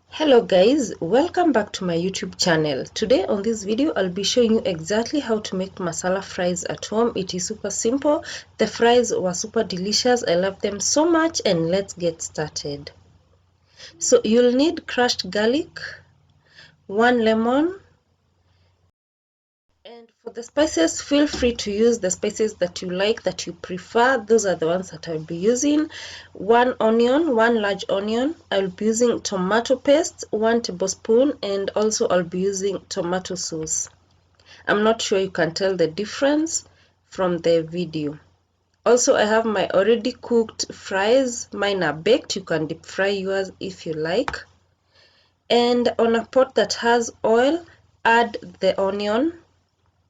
Hello guys, welcome back to my YouTube channel. Today on this video I'll be showing you exactly how to make masala fries at home. It is super simple. The fries were super delicious. I love them so much, and let's get started. So you'll need crushed garlic, 1 lemon, and for the spices, feel free to use the spices that you like, that you prefer. Those are the ones that I'll be using. 1 onion, 1 large onion. I'll be using tomato paste, 1 tablespoon, and also I'll be using tomato sauce. I'm not sure you can tell the difference from the video. Also, I have my already cooked fries. Mine are baked. You can deep fry yours if you like. And on a pot that has oil, add the onion,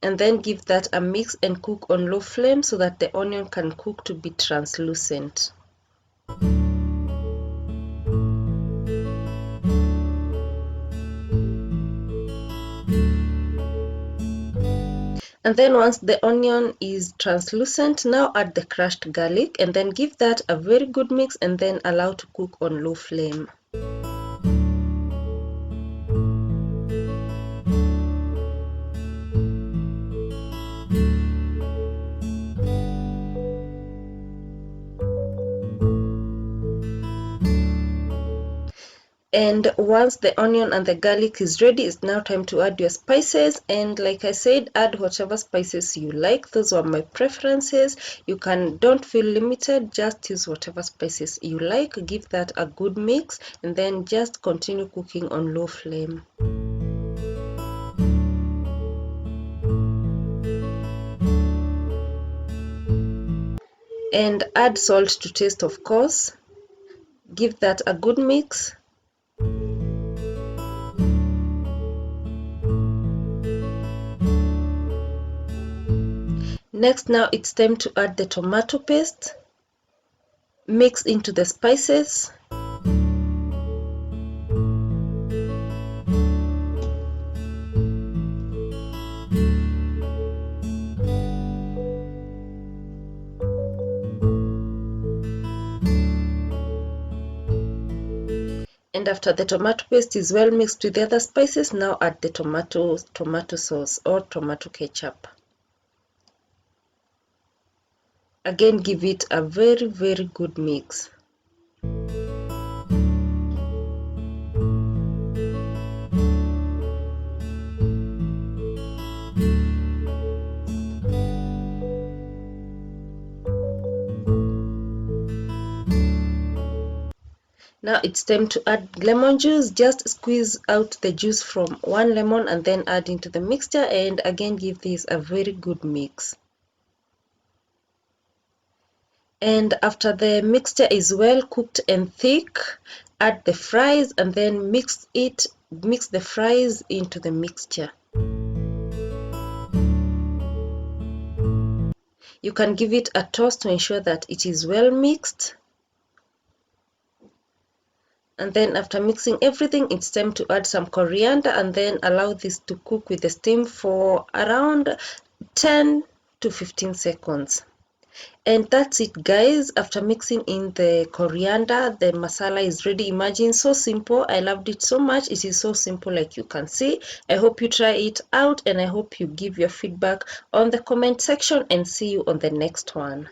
and then give that a mix and cook on low flame so that the onion can cook to be translucent. And then once the onion is translucent, now add the crushed garlic and then give that a very good mix and then allow to cook on low flame. And once the onion and the garlic is ready, it's now time to add your spices. And like I said, add whatever spices you like. Those are my preferences. Don't feel limited, just use whatever spices you like. Give that a good mix and then just continue cooking on low flame. And add salt to taste, of course. Give that a good mix. Next, now it's time to add the tomato paste. Mix into the spices. And after the tomato paste is well mixed with the other spices, now add the tomato sauce or tomato ketchup. Again, give it a very good mix. Now it's time to add lemon juice. Just squeeze out the juice from 1 lemon and then add into the mixture, and again give this a very good mix. And after the mixture is well cooked and thick, add the fries and then mix the fries into the mixture. You can give it a toss to ensure that it is well mixed. And then after mixing everything, it's time to add some coriander and then allow this to cook with the steam for around 10 to 15 seconds. And that's it, guys. After mixing in the coriander, the masala is ready. Imagine, so simple. I loved it so much. It is so simple, like you can see. I hope you try it out, and I hope you give your feedback on the comment section, and see you on the next one.